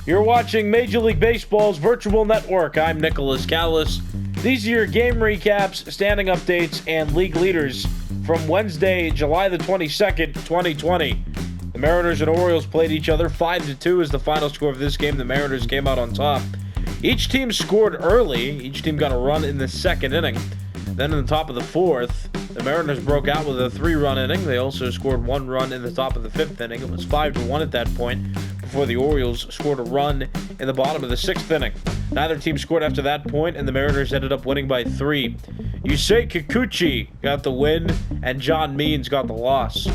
You're watching Major League Baseball's virtual network. I'm Nicholas Callis. These are your game recaps, standing updates, and league leaders from Wednesday, July the 22nd, 2020. The Mariners and Orioles played each other. 5-2 is the final score of this game. The Mariners came out on top. Each team scored early. Each team got a run in the second inning. Then in the top of the fourth, the Mariners broke out with a 3-run inning. They also scored 1 run in the top of the fifth inning. It was 5-1 at that point before the Orioles scored a run in the bottom of the sixth inning. Neither team scored after that point, and the Mariners ended up winning by 3. Yusei Kikuchi got the win, and John Means got the loss.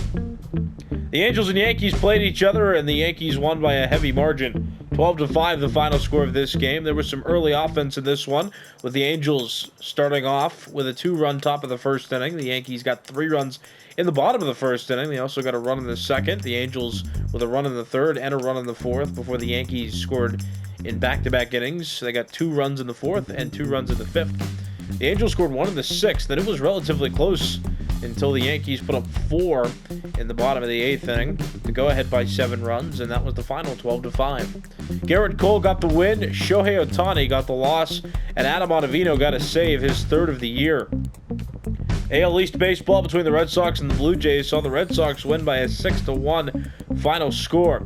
The Angels and Yankees played each other, and the Yankees won by a heavy margin. 12-5, the final score of this game. There was some early offense in this one, with the Angels starting off with a 2-run top of the first inning. The Yankees got 3 runs in the bottom of the first inning. They also got a run in the second. The Angels with a run in the third and a run in the fourth before the Yankees scored in back-to-back innings. They got 2 runs in the fourth and 2 runs in the fifth. The Angels scored 1 in the sixth, and it was relatively close until the Yankees put up 4 in the bottom of the eighth inning to go ahead by 7 runs, and that was the final, 12-5. Garrett Cole got the win, Shohei Ohtani got the loss, and Adam Ottavino got a save, his 3rd of the year. AL East baseball between the Red Sox and the Blue Jays saw the Red Sox win by a 6-1 final score.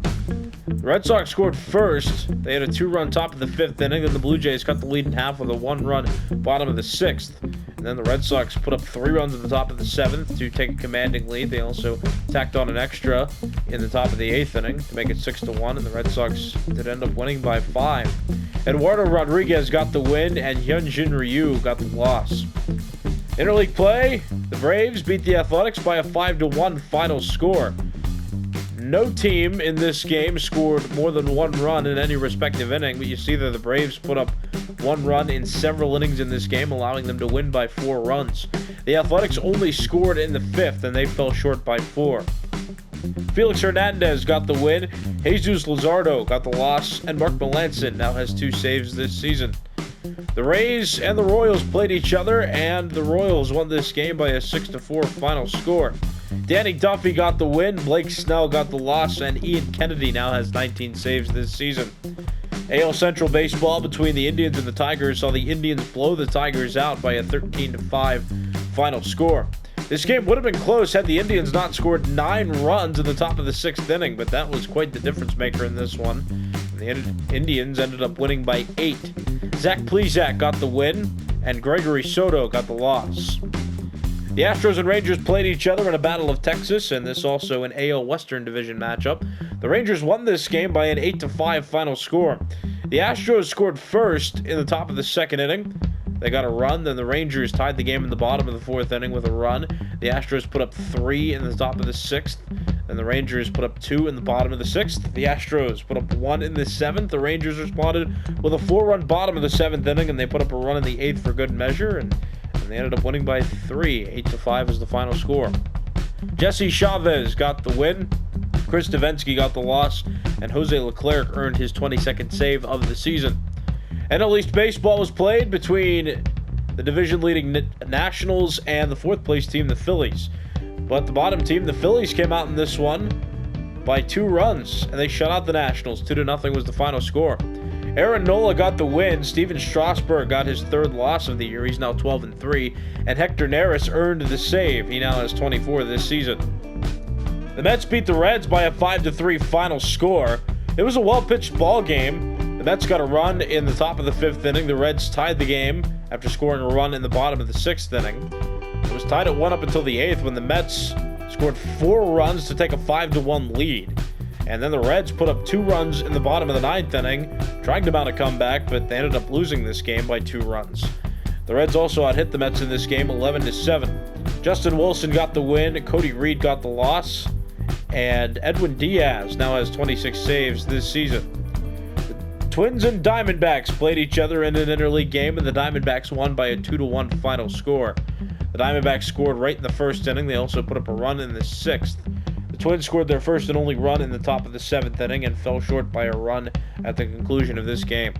The Red Sox scored first. They had a 2-run top of the fifth inning. Then the Blue Jays cut the lead in half with a 1-run bottom of the sixth. And then the Red Sox put up 3 runs at the top of the seventh to take a commanding lead. They also tacked on an extra in the top of the eighth inning to make it 6-1. And the Red Sox did end up winning by 5. Eduardo Rodriguez got the win, and Hyunjin Ryu got the loss. Interleague play, the Braves beat the Athletics by a 5-1 final score. No team in this game scored more than 1 run in any respective inning, but you see that the Braves put up 1 run in several innings in this game, allowing them to win by 4 runs. The Athletics only scored in the fifth, and they fell short by 4. Felix Hernandez got the win, Jesus Luzardo got the loss, and Mark Melancon now has 2 saves this season. The Rays and the Royals played each other, and the Royals won this game by a 6-4 final score. Danny Duffy got the win, Blake Snell got the loss, and Ian Kennedy now has 19 saves this season. AL Central baseball between the Indians and the Tigers saw the Indians blow the Tigers out by a 13-5 final score. This game would have been close had the Indians not scored 9 runs in the top of the 6th inning, but that was quite the difference maker in this one. The Indians ended up winning by 8. Zach Plesac got the win, and Gregory Soto got the loss. The Astros and Rangers played each other in a Battle of Texas, and this also an AL Western Division matchup. The Rangers won this game by an 8-5 final score. The Astros scored first in the top of the second inning. They got a run, then the Rangers tied the game in the bottom of the fourth inning with a run. The Astros put up 3 in the top of the sixth, and the Rangers put up 2 in the bottom of the sixth. The Astros put up 1 in the seventh. The Rangers responded with a 4-run bottom of the seventh inning, and they put up a run in the eighth for good measure, and they ended up winning by 3. 8-5 is the final score. Jesse Chavez got the win, Chris Davinsky got the loss, and Jose Leclerc earned his 22nd save of the season. NL East baseball was played between the division-leading Nationals and the 4th place team, the Phillies. But the bottom team, the Phillies, came out in this one by 2 runs, and they shut out the Nationals. 2-0 was the final score. Aaron Nola got the win. Steven Strasburg got his 3rd loss of the year. He's now 12-3. And Hector Neris earned the save. He now has 24 this season. The Mets beat the Reds by a 5-3 final score. It was a well-pitched ball game. The Mets got a run in the top of the 5th inning. The Reds tied the game after scoring a run in the bottom of the 6th inning. It was tied at 1 up until the 8th when the Mets scored 4 runs to take a 5-1 lead. And then the Reds put up 2 runs in the bottom of the 9th inning, trying to mount a comeback, but they ended up losing this game by 2 runs. The Reds also out-hit the Mets in this game 11-7. Justin Wilson got the win, Cody Reed got the loss, and Edwin Diaz now has 26 saves this season. The Twins and Diamondbacks played each other in an interleague game, and the Diamondbacks won by a 2-1 final score. The Diamondbacks scored right in the first inning. They also put up a run in the 6th. The Twins scored their first and only run in the top of the 7th inning and fell short by a run at the conclusion of this game.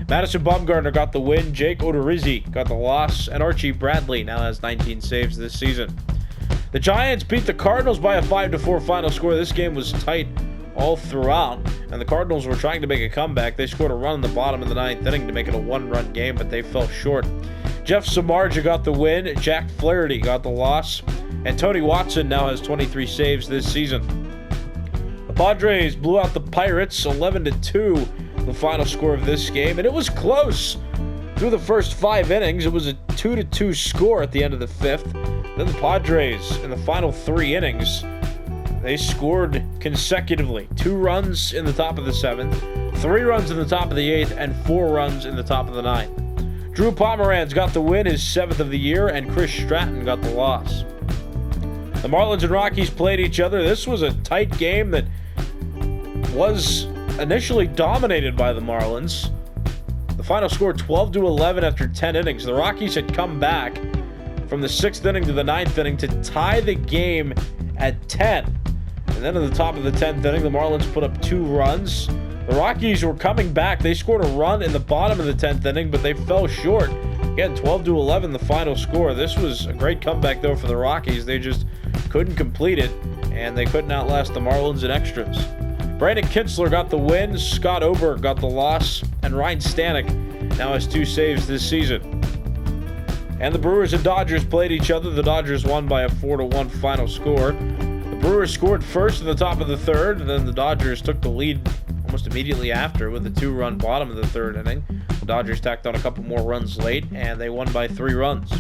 Madison Bumgarner got the win, Jake Odorizzi got the loss, and Archie Bradley now has 19 saves this season. The Giants beat the Cardinals by a 5-4 final score. This game was tight all throughout, and the Cardinals were trying to make a comeback. They scored a run in the bottom of the 9th inning to make it a one-run game, but they fell short. Jeff Samardzija got the win, Jack Flaherty got the loss, and Tony Watson now has 23 saves this season. The Padres blew out the Pirates 11-2, the final score of this game, and it was close. Through the first 5 innings, it was a 2-2 score at the end of the 5th. Then the Padres, in the final 3 innings, they scored consecutively. 2 runs in the top of the 7th, 3 runs in the top of the 8th, and 4 runs in the top of the 9th. Drew Pomeranz got the win, his 7th of the year, and Chris Stratton got the loss. The Marlins and Rockies played each other. This was a tight game that was initially dominated by the Marlins. The final score 12-11 after 10 innings. The Rockies had come back from the 6th inning to the 9th inning to tie the game at 10. And then at the top of the 10th inning, the Marlins put up 2 runs. The Rockies were coming back. They scored a run in the bottom of the 10th inning, but they fell short. Again, 12-11 the final score. This was a great comeback, though, for the Rockies. They just couldn't complete it, and they couldn't outlast the Marlins in extras. Brandon Kinsler got the win, Scott Oberg got the loss, and Ryan Stanek now has 2 saves this season. And the Brewers and Dodgers played each other. The Dodgers won by a 4-1 final score. The Brewers scored first in the top of the 3rd, and then the Dodgers took the lead almost immediately after with a 2-run bottom of the 3rd inning. The Dodgers tacked on a couple more runs late, and they won by 3 runs.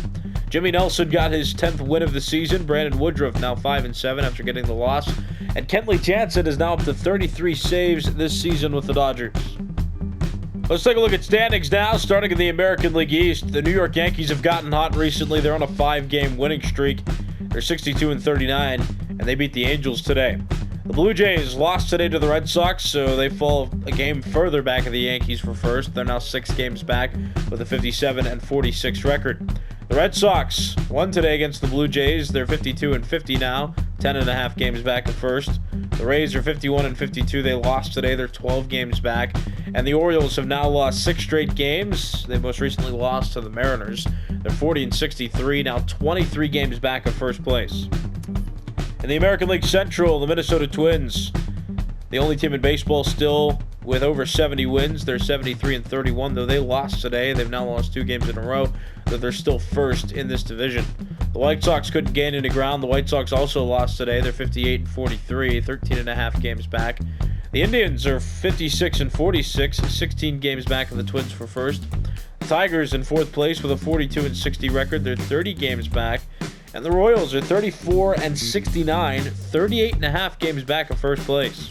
Jimmy Nelson got his 10th win of the season. Brandon Woodruff now 5-7 after getting the loss. And Kenley Jansen is now up to 33 saves this season with the Dodgers. Let's take a look at standings now, starting in the American League East. The New York Yankees have gotten hot recently. They're on a 5-game winning streak. They're 62-39, and they beat the Angels today. The Blue Jays lost today to the Red Sox, so they fall a game further back of the Yankees for first. They're now 6 games back with a 57-46 record. The Red Sox won today against the Blue Jays. They're 52-50 now, 10.5 games back at first. The Rays are 51-52. They lost today. They're 12 games back. And the Orioles have now lost 6 straight games. They most recently lost to the Mariners. They're 40-63, now 23 games back at first place. In the American League Central, the Minnesota Twins, the only team in baseball still with over 70 wins. They're 73-31, though they lost today. They've now lost 2 games in a row, though they're still first in this division. The White Sox couldn't gain any ground. The White Sox also lost today. They're 58-43, 13.5 games back. The Indians are 56-46, 16 games back of the Twins for first. The Tigers in 4th place with a 42-60 record. They're 30 games back. And the Royals are 34-69, 38.5 games back of first place.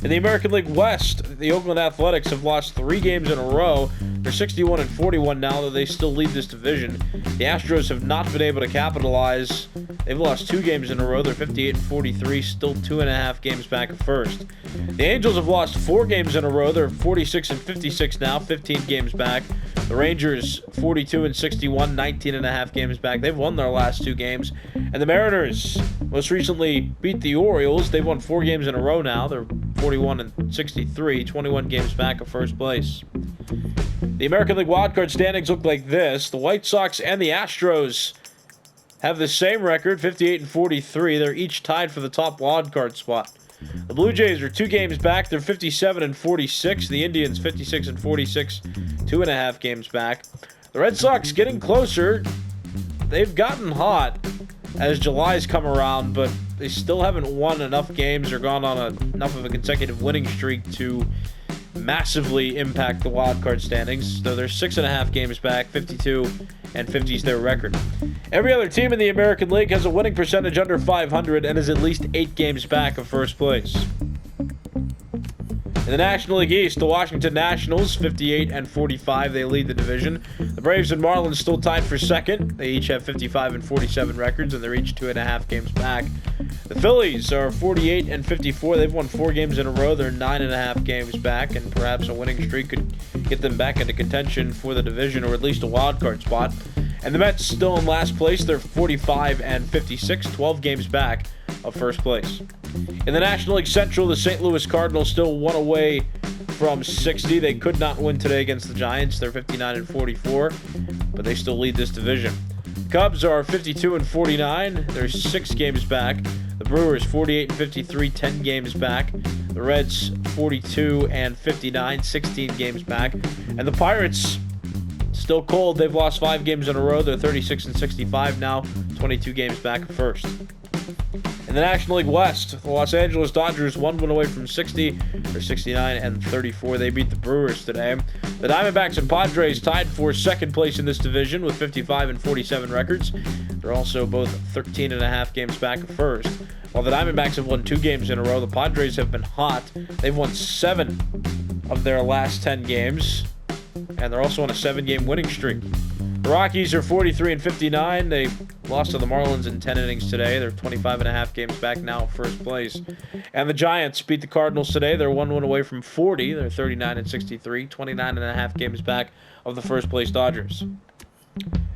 In the American League West, the Oakland Athletics have lost 3 games in a row. They're 61-41 now, though they still lead this division. The Astros have not been able to capitalize. They've lost 2 games in a row. They're 58-43, still 2.5 games back of first. The Angels have lost 4 games in a row. They're 46-56 now, 15 games back. The Rangers, 42-61, 19.5 games back. They've won their last 2 games. And the Mariners most recently beat the Orioles. They've won 4 games in a row now. They're 41-63, 21 games back of first place. The American League wildcard standings look like this. The White Sox and the Astros have the same record, 58-43. They're each tied for the top wildcard spot. The Blue Jays are 2 games back. They're 57-46. The Indians 56-46, 2.5 games back. The Red Sox getting closer. They've gotten hot as July's come around, but they still haven't won enough games or gone on enough of a consecutive winning streak to massively impact the wild card standings. So they're 6.5 games back, 52-50 is their record. Every other team in the American League has a winning percentage under 500 and is at least 8 games back of first place. In the National League East, the Washington Nationals, 58-45, they lead the division. The Braves and Marlins still tied for second. They each have 55-47 records, and they're each 2.5 games back. The Phillies are 48-54. They've won 4 games in a row. They're 9.5 games back, and perhaps a winning streak could get them back into contention for the division, or at least a wild card spot. And the Mets still in last place. They're 45-56, 12 games back of first place. In the National League Central, the St. Louis Cardinals still 1 away from 60. They could not win today against the Giants. They're 59-44, but they still lead this division. Cubs are 52-49. They're 6 games back. The Brewers 48 and 53, 10 games back. The Reds 42 and 59, 16 games back. And the Pirates still cold. They've lost 5 games in a row. They're 36 and 65 now, 22 games back first. In the National League West, the Los Angeles Dodgers 1 win away from 60. They're 69 and 34. They beat the Brewers today. The Diamondbacks and Padres tied for second place in this division with 55 and 47 records. They're also both 13 and a half games back first. While the Diamondbacks have won 2 games in a row, the Padres have been hot. They've won 7 of their last 10 games, and they're also on a 7-game winning streak. The Rockies are 43 and 59. They lost to the Marlins in 10 innings today. They're 25 and a half games back now, first place. And the Giants beat the Cardinals today. They're 1 win away from 40. They're 39 and 63, 29 and a half games back of the first place Dodgers.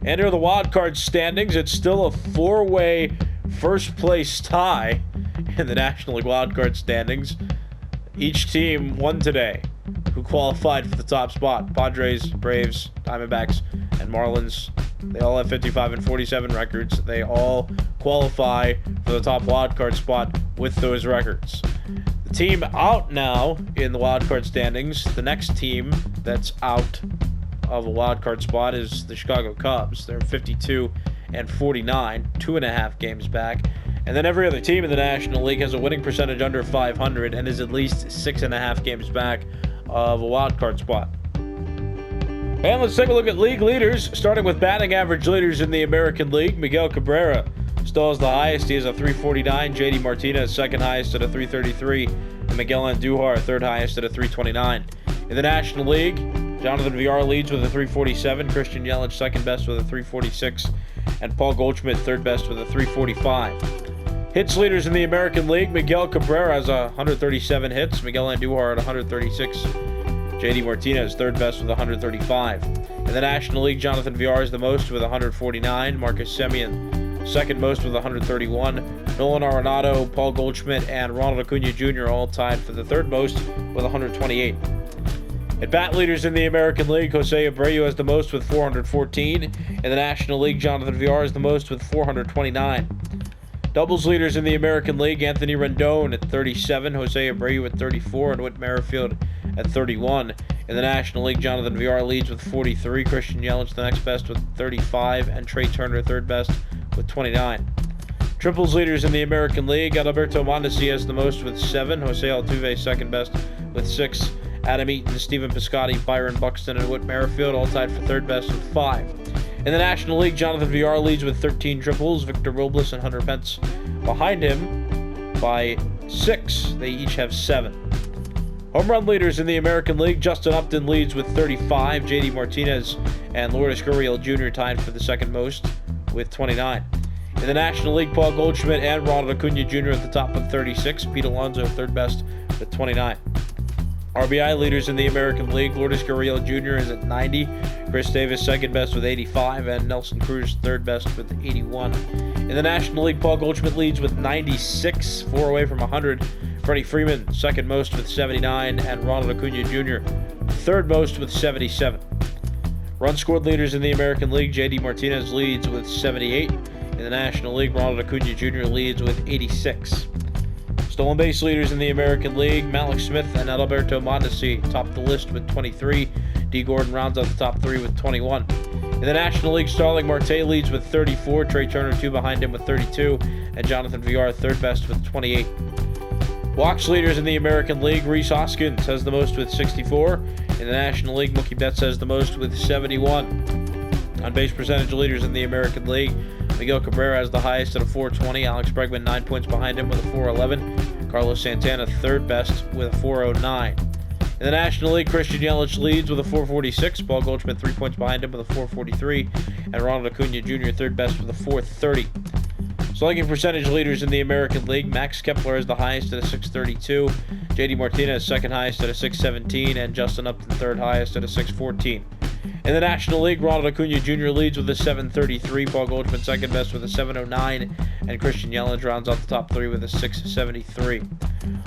And here are the wild card standings. It's still a 4-way first place tie in the National League wild card standings. Each team won today who qualified for the top spot. Padres, Braves, Diamondbacks, and Marlins. They all have 55 and 47 records. They all qualify for the top wildcard spot with those records. The team out now in the wildcard standings, the next team that's out of a wildcard spot is the Chicago Cubs. They're 52 and 49, 2.5 games back. And then every other team in the National League has a winning percentage under 500 and is at least 6.5 games back of a wild card spot. And let's take a look at league leaders, starting with batting average leaders in the American League. Miguel Cabrera still has the highest. He has a 349. JD Martinez second highest at a 333. And Miguel Andujar third highest at a 329. In the National League, Jonathan Villar leads with a 347. Christian Yelich second best with a 346. And Paul Goldschmidt third best with a 345. Hits leaders in the American League, Miguel Cabrera has 137 hits. Miguel Andujar at 136. JD Martinez third best with 135. In the National League, Jonathan Villar is the most with 149. Marcus Semien second most with 131. Nolan Arenado, Paul Goldschmidt, and Ronald Acuna Jr. all tied for the third most with 128. At bat leaders in the American League, Jose Abreu has the most with 414. In the National League, Jonathan Villar is the most with 429. Doubles leaders in the American League, Anthony Rendon at 37, Jose Abreu at 34, and Whit Merrifield at 31. In the National League, Jonathan Villar leads with 43, Christian Yelich the next best with 35, and Trey Turner third best with 29. Triples leaders in the American League, Adalberto Mondesi has the most with 7, Jose Altuve second best with 6, Adam Eaton, Stephen Piscotty, Byron Buxton, and Whit Merrifield all tied for third best with 5. In the National League, Jonathan Villar leads with 13 triples. Victor Robles and Hunter Pence behind him by 6. They each have 7. Home run leaders in the American League, Justin Upton leads with 35. JD Martinez and Lourdes Gurriel Jr. tied for the second most with 29. In the National League, Paul Goldschmidt and Ronald Acuna Jr. at the top with 36. Pete Alonso third best with 29. RBI leaders in the American League, Lourdes Gurriel Jr. is at 90, Chris Davis second best with 85, and Nelson Cruz third best with 81. In the National League, Paul Goldschmidt leads with 96, 4 away from 100. Freddie Freeman second most with 79, and Ronald Acuna Jr. third most with 77. Run scored leaders in the American League, JD Martinez leads with 78. In the National League, Ronald Acuna Jr. leads with 86. Stolen base leaders in the American League, Malik Smith and Adalberto Mondesi top the list with 23. D. Gordon rounds out the top 3 with 21. In the National League, Starling Marte leads with 34. Trey Turner 2 behind him with 32. And Jonathan Villar third best with 28. Walks leaders in the American League, Rhys Hoskins has the most with 64. In the National League, Mookie Betts has the most with 71. On base percentage leaders in the American League, Miguel Cabrera has the highest at a 420. Alex Bregman 9 points behind him with a 411. Carlos Santana third best with a 409. In the National League, Christian Yelich leads with a 446. Paul Goldschmidt 3 points behind him with a 443. And Ronald Acuna Jr. third best with a 430. Slugging percentage leaders in the American League, Max Kepler is the highest at a 632. JD Martinez second highest at a 617. And Justin Upton third highest at a 614. In the National League, Ronald Acuna Jr. leads with a 733, Paul Goldschmidt second best with a 709, and Christian Yelich rounds out the top 3 with a 673.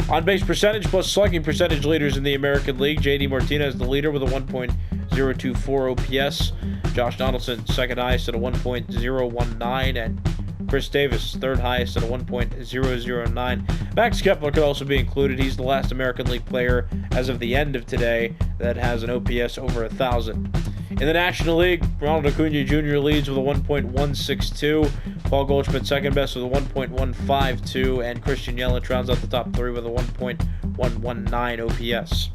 On base percentage plus slugging percentage leaders in the American League, JD Martinez the leader with a 1.024 OPS, Josh Donaldson second highest at a 1.019, and Chris Davis, third highest at a 1.009. Max Kepler could also be included. He's the last American League player as of the end of today that has an OPS over 1,000. In the National League, Ronald Acuna Jr. leads with a 1.162. Paul Goldschmidt second best with a 1.152, and Christian Yelich rounds out the top three with a 1.119 OPS.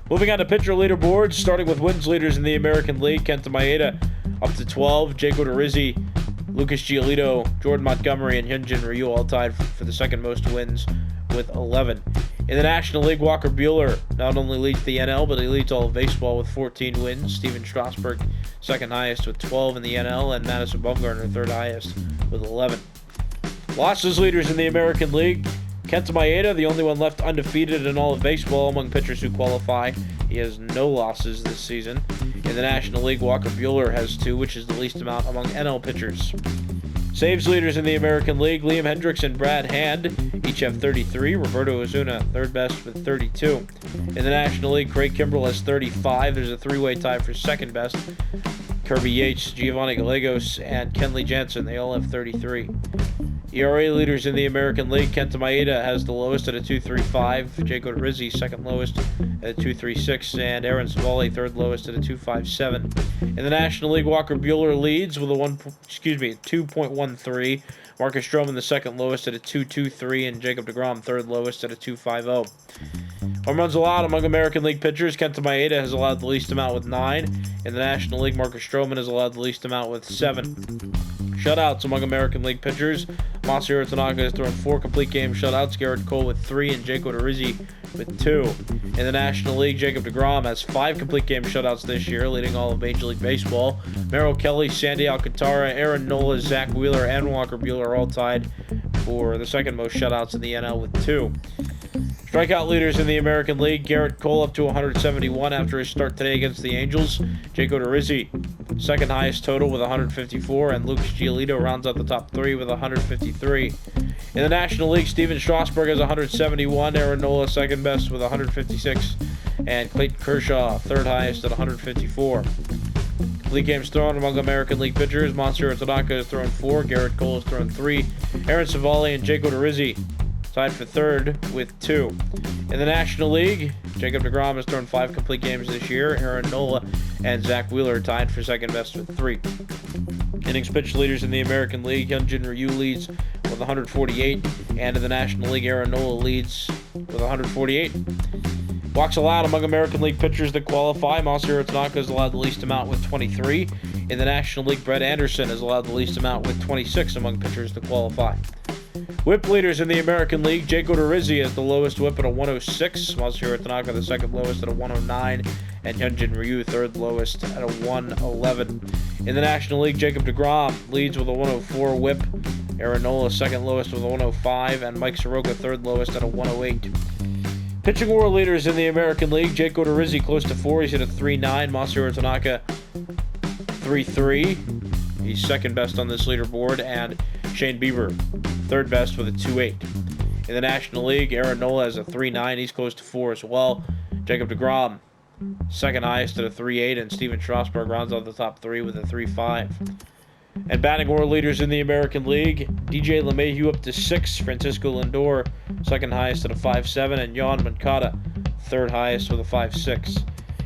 Moving on to pitcher leaderboards, starting with wins leaders in the American League. Kenta Maeda up to 12. Jake Odorizzi, Lucas Giolito, Jordan Montgomery, and Hyunjin Ryu all tied for the second most wins with 11. In the National League, Walker Buehler not only leads the NL, but he leads all of baseball with 14 wins. Steven Strasburg, second highest with 12 in the NL, and Madison Bumgarner, third highest with 11. Losses leaders in the American League, Kenta Maeda, the only one left undefeated in all of baseball among pitchers who qualify. He has no losses this season. In the National League, Walker Buehler has 2, which is the least amount among NL pitchers. Saves leaders in the American League, Liam Hendriks and Brad Hand each have 33. Roberto Osuna, third best with 32. In the National League, Craig Kimbrell has 35. There's a three-way tie for second best. Kirby Yates, Giovanni Gallegos, and Kenley Jansen, they all have 33. ERA leaders in the American League, Kenta Maeda has the lowest at a 2.35. Jake Odorizzi, second lowest at a 2.36, and Aaron Savali, third lowest at a 2.57. In the National League, Walker Buehler leads with a 2.13. Marcus Stroman, the second lowest at a 2.23, and Jacob deGrom, third lowest at a 2.50. Home runs allowed among American League pitchers, Kenta Maeda has allowed the least amount with 9. In the National League, Marcus Stroman has allowed the least amount with 7. Shutouts among American League pitchers, Masahiro Tanaka has thrown 4 complete game shutouts, Garrett Cole with 3, and Jake Odorizzi with 2. In the National League, Jacob deGrom has 5 complete game shutouts this year, leading all of Major League Baseball. Merrill Kelly, Sandy Alcantara, Aaron Nola, Zach Wheeler, and Walker Buehler are all tied for the second most shutouts in the NL with 2. Strikeout leaders in the American League, Garrett Cole up to 171 after his start today against the Angels. Jake Odorizzi, second highest total with 154, and Lucas Giolito rounds out the top 3 with 153. In the National League, Steven Strasburg has 171, Aaron Nola second best with 156, and Clayton Kershaw third highest at 154. Complete games thrown among American League pitchers, Masahiro Tanaka has thrown 4, Garrett Cole has thrown 3, Aaron Savali and Jake Odorizzi tied for third with 2. In the National League, Jacob deGrom has thrown 5 complete games this year. Aaron Nola and Zach Wheeler tied for second best with 3. Innings pitched leaders in the American League, Hyunjin Ryu leads with 148, and in the National League, Aaron Nola leads with 148. Walks allowed among American League pitchers that qualify, Masahiro Tanaka has allowed the least amount with 23. In the National League, Brett Anderson has allowed the least amount with 26 among pitchers that qualify. Whip leaders in the American League, Jake Odorizzi has the lowest whip at a 106, Masahiro Tanaka the second lowest at a 109, and Hyunjin Ryu third lowest at a 111. In the National League, Jacob deGrom leads with a 104 whip, Aaron Nola second lowest with a 105, and Mike Soroka third lowest at a 108. Pitching WAR leaders in the American League, Jake Odorizzi close to 4, he's hit a 3.9, Masahiro Tanaka 3.3, he's second best on this leaderboard, and Shane Bieber third best with a 2.8. In the National League, Aaron Nola has a 3.9, he's close to 4 as well. Jacob deGrom second highest at a 3.8, and Steven Strasburg rounds out the top 3 with a 3.5. And batting WAR leaders in the American League, DJ LeMahieu up to 6, Francisco Lindor second highest at a 5.7, and Yohan Moncada third highest with a 5.6.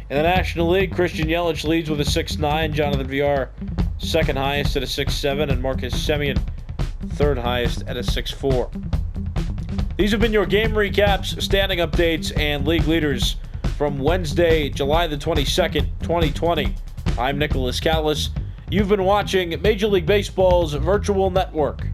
In the National League, Christian Yelich leads with a 6.9, Jonathan Villar second highest at a 6.7, and Marcus Semien third highest at a 6.4. These have been your game recaps, standing updates, and league leaders from Wednesday, July the 22nd, 2020. I'm Nicholas Callis. You've been watching Major League Baseball's virtual network.